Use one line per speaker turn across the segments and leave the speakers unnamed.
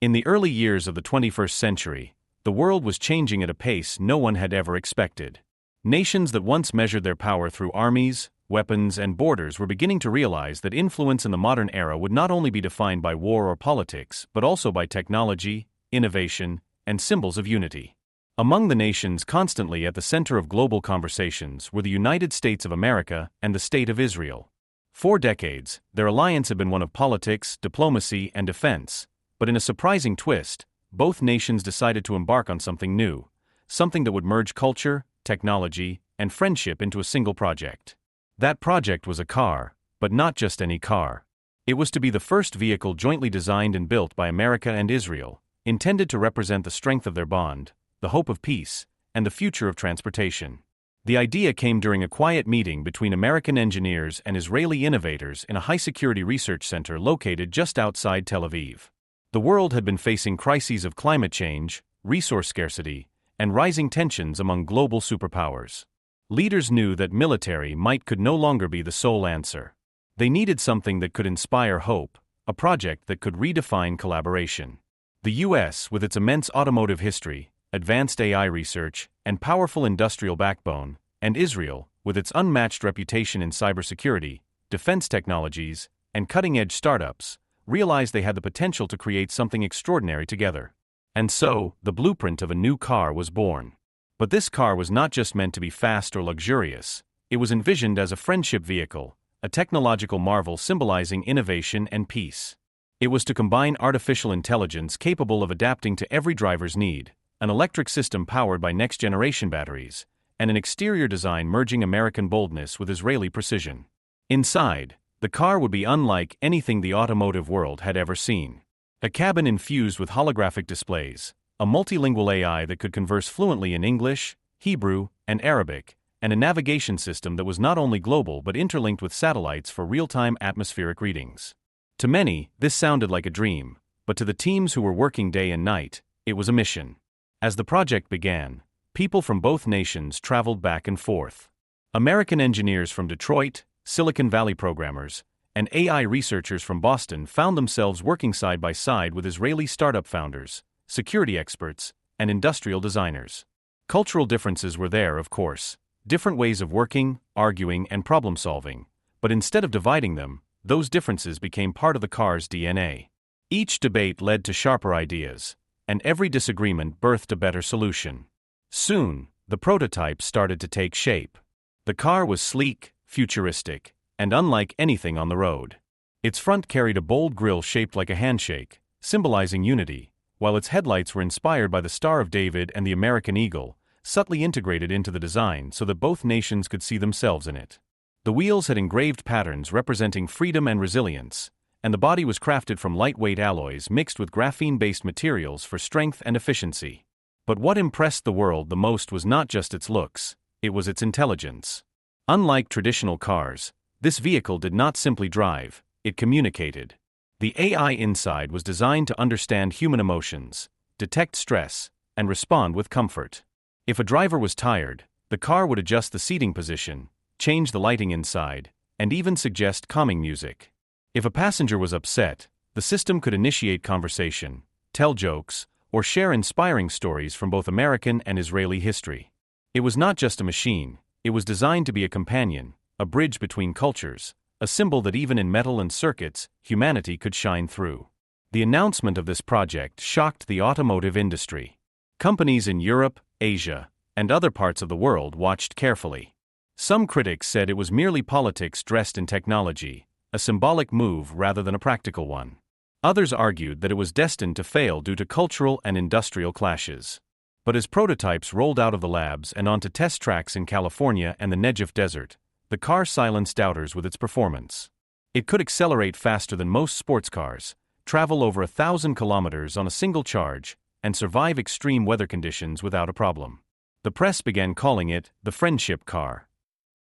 In the early years of the 21st century, the world was changing at a pace no one had ever expected. Nations that once measured their power through armies, weapons, and borders were beginning to realize that influence in the modern era would not only be defined by war or politics, but also by technology, innovation, and symbols of unity. Among the nations constantly at the center of global conversations were the United States of America and the State of Israel. For decades, their alliance had been one of politics, diplomacy, and defense, but in a surprising twist, both nations decided to embark on something new, something that would merge culture, technology, and friendship into a single project. That project was a car, but not just any car. It was to be the first vehicle jointly designed and built by America and Israel, intended to represent the strength of their bond, the hope of peace, and the future of transportation. The idea came during a quiet meeting between American engineers and Israeli innovators in a high-security research center located just outside Tel Aviv. The world had been facing crises of climate change, resource scarcity, and rising tensions among global superpowers. Leaders knew that military might could no longer be the sole answer. They needed something that could inspire hope, a project that could redefine collaboration. The U.S., with its immense automotive history, advanced AI research, and powerful industrial backbone, and Israel, with its unmatched reputation in cybersecurity, defense technologies, and cutting-edge startups, realized they had the potential to create something extraordinary together. And so, the blueprint of a new car was born. But this car was not just meant to be fast or luxurious. It was envisioned as a friendship vehicle, a technological marvel symbolizing innovation and peace. It was to combine artificial intelligence capable of adapting to every driver's need, an electric system powered by next-generation batteries, and an exterior design merging American boldness with Israeli precision. Inside, the car would be unlike anything the automotive world had ever seen. A cabin infused with holographic displays, a multilingual AI that could converse fluently in English, Hebrew, and Arabic, and a navigation system that was not only global but interlinked with satellites for real-time atmospheric readings. To many, this sounded like a dream, but to the teams who were working day and night, it was a mission. As the project began, people from both nations traveled back and forth. American engineers from Detroit, Silicon Valley programmers, and AI researchers from Boston found themselves working side by side with Israeli startup founders, security experts, and industrial designers. Cultural differences were there, of course, different ways of working, arguing, and problem-solving, but instead of dividing them, those differences became part of the car's DNA. Each debate led to sharper ideas, and every disagreement birthed a better solution. Soon, the prototype started to take shape. The car was sleek, futuristic, and unlike anything on the road. Its front carried a bold grille shaped like a handshake, symbolizing unity, while its headlights were inspired by the Star of David and the American Eagle, subtly integrated into the design so that both nations could see themselves in it. The wheels had engraved patterns representing freedom and resilience, and the body was crafted from lightweight alloys mixed with graphene-based materials for strength and efficiency. But what impressed the world the most was not just its looks, it was its intelligence. Unlike traditional cars, this vehicle did not simply drive, it communicated. The AI inside was designed to understand human emotions, detect stress, and respond with comfort. If a driver was tired, the car would adjust the seating position, change the lighting inside, and even suggest calming music. If a passenger was upset, the system could initiate conversation, tell jokes, or share inspiring stories from both American and Israeli history. It was not just a machine, it was designed to be a companion, a bridge between cultures, a symbol that even in metal and circuits, humanity could shine through. The announcement of this project shocked the automotive industry. Companies in Europe, Asia, and other parts of the world watched carefully. Some critics said it was merely politics dressed in technology, a symbolic move rather than a practical one. Others argued that it was destined to fail due to cultural and industrial clashes. But as prototypes rolled out of the labs and onto test tracks in California and the Negev Desert, the car silenced doubters with its performance. It could accelerate faster than most sports cars, travel over 1,000 kilometers on a single charge, and survive extreme weather conditions without a problem. The press began calling it the friendship car.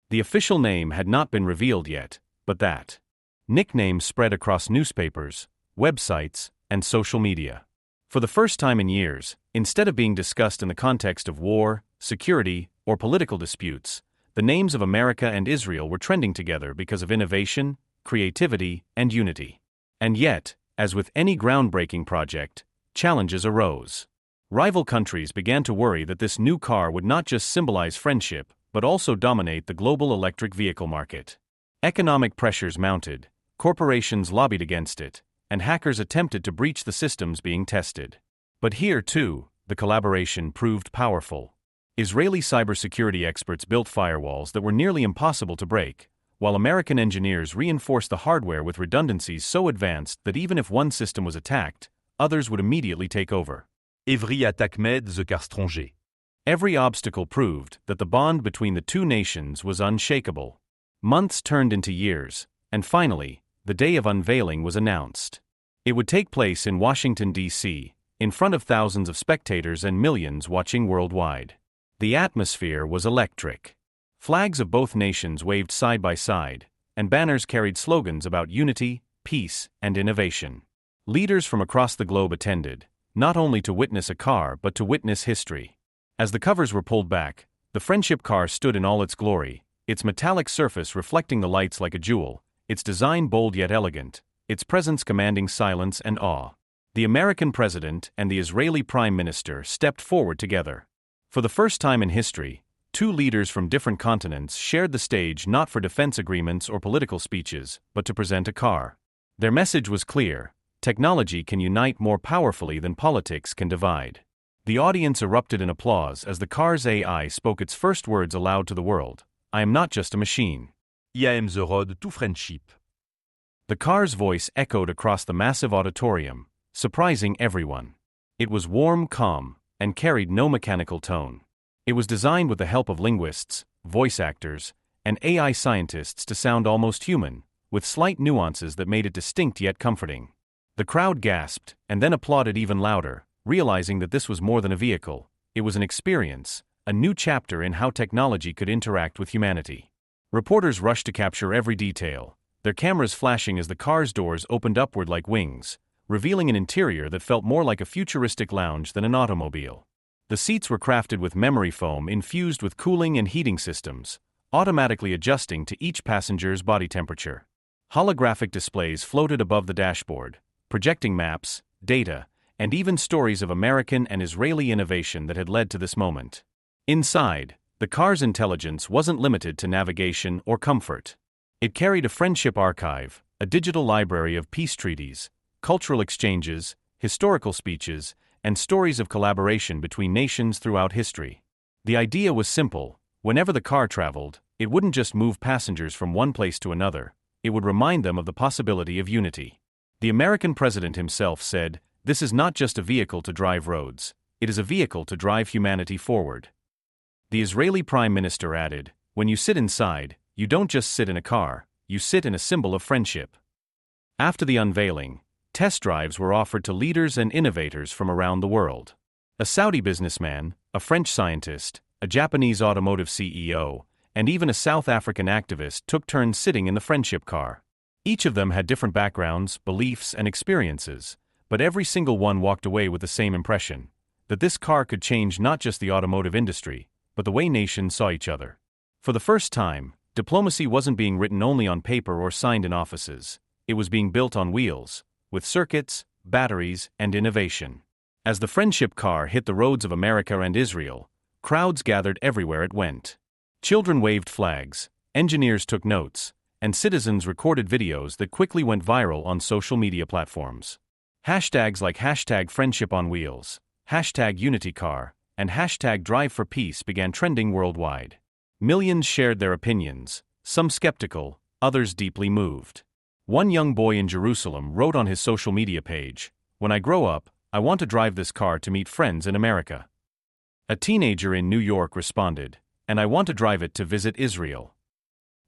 The official name had not been revealed yet, but that nickname spread across newspapers, websites, and social media. For the first time in years, instead of being discussed in the context of war, security, or political disputes, the names of America and Israel were trending together because of innovation, creativity, and unity. And yet, as with any groundbreaking project, challenges arose. Rival countries began to worry that this new car would not just symbolize friendship, but also dominate the global electric vehicle market. Economic pressures mounted, corporations lobbied against it, and hackers attempted to breach the systems being tested. But here, too, the collaboration proved powerful. Israeli cybersecurity experts built firewalls that were nearly impossible to break, while American engineers reinforced the hardware with redundancies so advanced that even if one system was attacked, others would immediately take over.
Every attaque m'aide the car stranger.
Every obstacle proved that the bond between the two nations was unshakable. Months turned into years, and finally, the day of unveiling was announced. It would take place in Washington, D.C., in front of thousands of spectators and millions watching worldwide. The atmosphere was electric. Flags of both nations waved side by side, and banners carried slogans about unity, peace, and innovation. Leaders from across the globe attended, not only to witness a car but to witness history. As the covers were pulled back, the friendship car stood in all its glory, its metallic surface reflecting the lights like a jewel, its design bold yet elegant, its presence commanding silence and awe. The American president and the Israeli prime minister stepped forward together. For the first time in history, two leaders from different continents shared the stage not for defense agreements or political speeches, but to present a car. Their message was clear: technology can unite more powerfully than politics can divide. The audience erupted in applause as the car's AI spoke its first words aloud to the world: "I am not just a machine.
I am the road to friendship."
The car's voice echoed across the massive auditorium, surprising everyone. It was warm, calm, and carried no mechanical tone. It was designed with the help of linguists, voice actors, and AI scientists to sound almost human, with slight nuances that made it distinct yet comforting. The crowd gasped, and then applauded even louder, realizing that this was more than a vehicle. It was an experience, a new chapter in how technology could interact with humanity. Reporters rushed to capture every detail, their cameras flashing as the car's doors opened upward like wings, revealing an interior that felt more like a futuristic lounge than an automobile. The seats were crafted with memory foam infused with cooling and heating systems, automatically adjusting to each passenger's body temperature. Holographic displays floated above the dashboard, projecting maps, data, and even stories of American and Israeli innovation that had led to this moment. Inside, the car's intelligence wasn't limited to navigation or comfort. It carried a friendship archive, a digital library of peace treaties, cultural exchanges, historical speeches, and stories of collaboration between nations throughout history. The idea was simple: whenever the car traveled, it wouldn't just move passengers from one place to another, it would remind them of the possibility of unity. The American president himself said, "This is not just a vehicle to drive roads, it is a vehicle to drive humanity forward." The Israeli prime minister added, "When you sit inside, you don't just sit in a car, you sit in a symbol of friendship." After the unveiling, test drives were offered to leaders and innovators from around the world. A Saudi businessman, a French scientist, a Japanese automotive CEO, and even a South African activist took turns sitting in the friendship car. Each of them had different backgrounds, beliefs, and experiences, but every single one walked away with the same impression: that this car could change not just the automotive industry, but the way nations saw each other. For the first time, diplomacy wasn't being written only on paper or signed in offices, it was being built on wheels, with circuits, batteries, and innovation. As the friendship car hit the roads of America and Israel, crowds gathered everywhere it went. Children waved flags, engineers took notes, and citizens recorded videos that quickly went viral on social media platforms. Hashtags like #FriendshipOnWheels, #UnityCar, and #DriveForPeace began trending worldwide. Millions shared their opinions, some skeptical, others deeply moved. One young boy in Jerusalem wrote on his social media page, "When I grow up, I want to drive this car to meet friends in America." A teenager in New York responded, "And I want to drive it to visit Israel."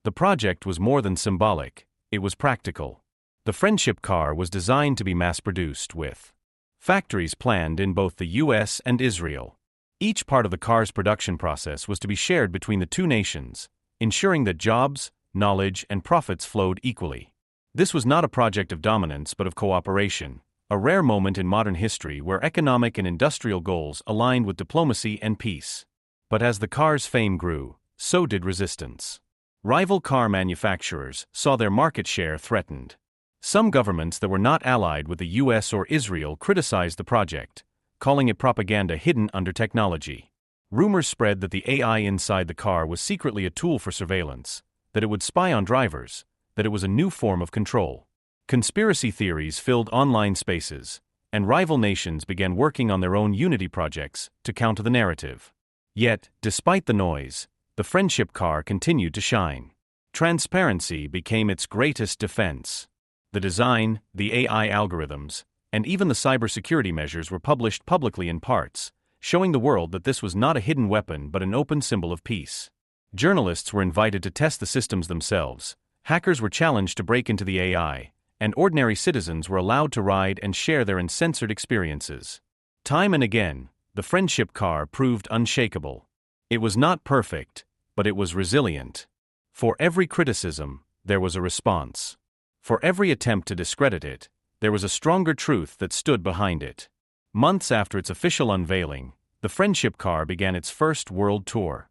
The project was more than symbolic, it was practical. The friendship car was designed to be mass-produced with factories planned in both the US and Israel. Each part of the car's production process was to be shared between the two nations, ensuring that jobs, knowledge, and profits flowed equally. This was not a project of dominance but of cooperation, a rare moment in modern history where economic and industrial goals aligned with diplomacy and peace. But as the car's fame grew, so did resistance. Rival car manufacturers saw their market share threatened. Some governments that were not allied with the US or Israel criticized the project, calling it propaganda hidden under technology. Rumors spread that the AI inside the car was secretly a tool for surveillance, that it would spy on drivers, that it was a new form of control. Conspiracy theories filled online spaces, and rival nations began working on their own unity projects to counter the narrative. Yet, despite the noise, the friendship car continued to shine. Transparency became its greatest defense. The design, the AI algorithms, and even the cybersecurity measures were published publicly in parts, showing the world that this was not a hidden weapon but an open symbol of peace. Journalists were invited to test the systems themselves, hackers were challenged to break into the AI, and ordinary citizens were allowed to ride and share their uncensored experiences. Time and again, the friendship car proved unshakable. It was not perfect, but it was resilient. For every criticism, there was a response. For every attempt to discredit it, there was a stronger truth that stood behind it. Months after its official unveiling, the friendship car began its first world tour.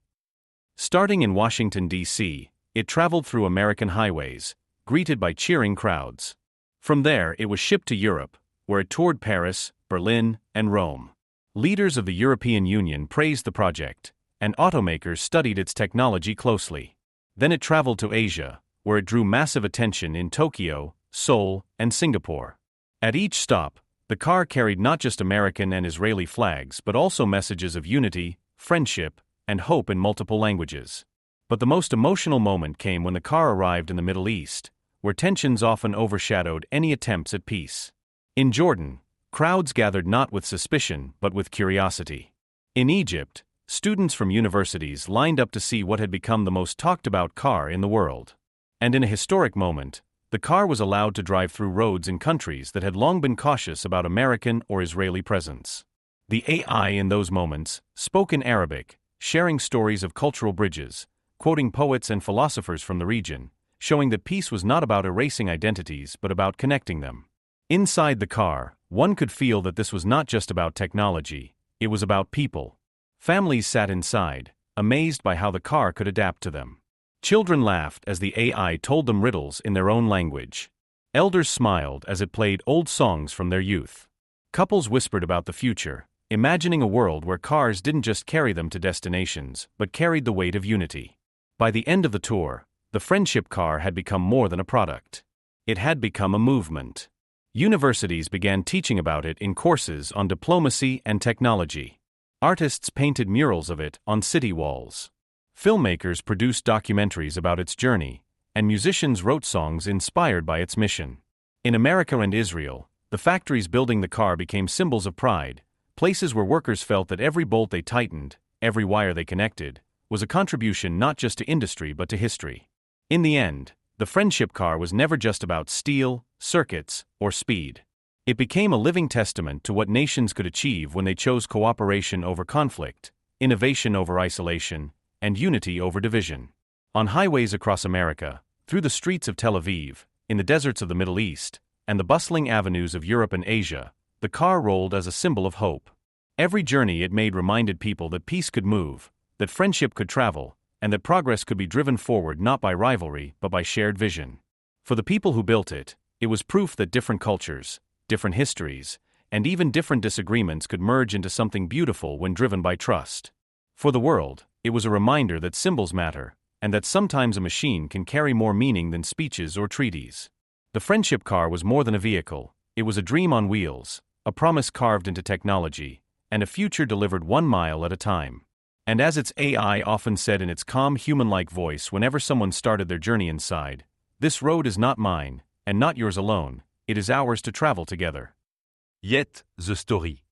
Starting in Washington, D.C., it traveled through American highways, greeted by cheering crowds. From there, it was shipped to Europe, where it toured Paris, Berlin, and Rome. Leaders of the European Union praised the project, and automakers studied its technology closely. Then it traveled to Asia, where it drew massive attention in Tokyo, Seoul, and Singapore. At each stop, the car carried not just American and Israeli flags but also messages of unity, friendship, and hope in multiple languages. But the most emotional moment came when the car arrived in the Middle East, where tensions often overshadowed any attempts at peace. In Jordan, crowds gathered not with suspicion but with curiosity. In Egypt, students from universities lined up to see what had become the most talked-about car in the world. And in a historic moment, the car was allowed to drive through roads in countries that had long been cautious about American or Israeli presence. The AI in those moments spoke in Arabic, sharing stories of cultural bridges, quoting poets and philosophers from the region, showing that peace was not about erasing identities but about connecting them. Inside the car, one could feel that this was not just about technology, it was about people. Families sat inside, amazed by how the car could adapt to them. Children laughed as the AI told them riddles in their own language. Elders smiled as it played old songs from their youth. Couples whispered about the future, imagining a world where cars didn't just carry them to destinations but carried the weight of unity. By the end of the tour, the friendship car had become more than a product. It had become a movement. Universities began teaching about it in courses on diplomacy and technology. Artists painted murals of it on city walls. Filmmakers produced documentaries about its journey, and musicians wrote songs inspired by its mission. In America and Israel, the factories building the car became symbols of pride, places where workers felt that every bolt they tightened, every wire they connected, was a contribution not just to industry but to history. In the end, the friendship car was never just about steel, circuits, or speed. It became a living testament to what nations could achieve when they chose cooperation over conflict, innovation over isolation, and unity over division. On highways across America, through the streets of Tel Aviv, in the deserts of the Middle East, and the bustling avenues of Europe and Asia, the car rolled as a symbol of hope. Every journey it made reminded people that peace could move, that friendship could travel, and that progress could be driven forward not by rivalry but by shared vision. For the people who built it, it was proof that different cultures, different histories, and even different disagreements could merge into something beautiful when driven by trust. For the world, it was a reminder that symbols matter, and that sometimes a machine can carry more meaning than speeches or treaties. The friendship car was more than a vehicle, it was a dream on wheels, a promise carved into technology, and a future delivered 1 mile at a time. And as its AI often said in its calm human-like voice whenever someone started their journey inside, "This road is not mine, and not yours alone, it is ours to travel together."
Yet, the story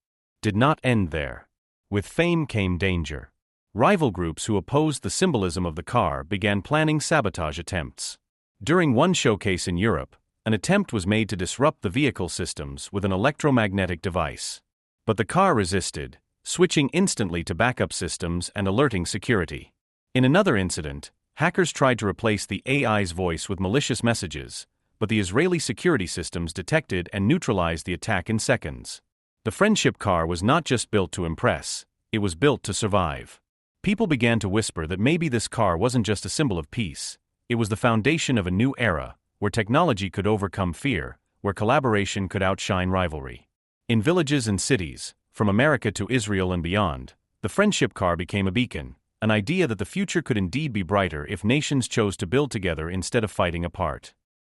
did not end there. With fame came danger. Rival groups who opposed the symbolism of the car began planning sabotage attempts. During one showcase in Europe, an attempt was made to disrupt the vehicle systems with an electromagnetic device. But the car resisted, switching instantly to backup systems and alerting security. In another incident, hackers tried to replace the AI's voice with malicious messages, but the Israeli security systems detected and neutralized the attack in seconds. The friendship car was not just built to impress, it was built to survive. People began to whisper that maybe this car wasn't just a symbol of peace, it was the foundation of a new era, where technology could overcome fear, where collaboration could outshine rivalry. In villages and cities, from America to Israel and beyond, the friendship car became a beacon, an idea that the future could indeed be brighter if nations chose to build together instead of fighting apart.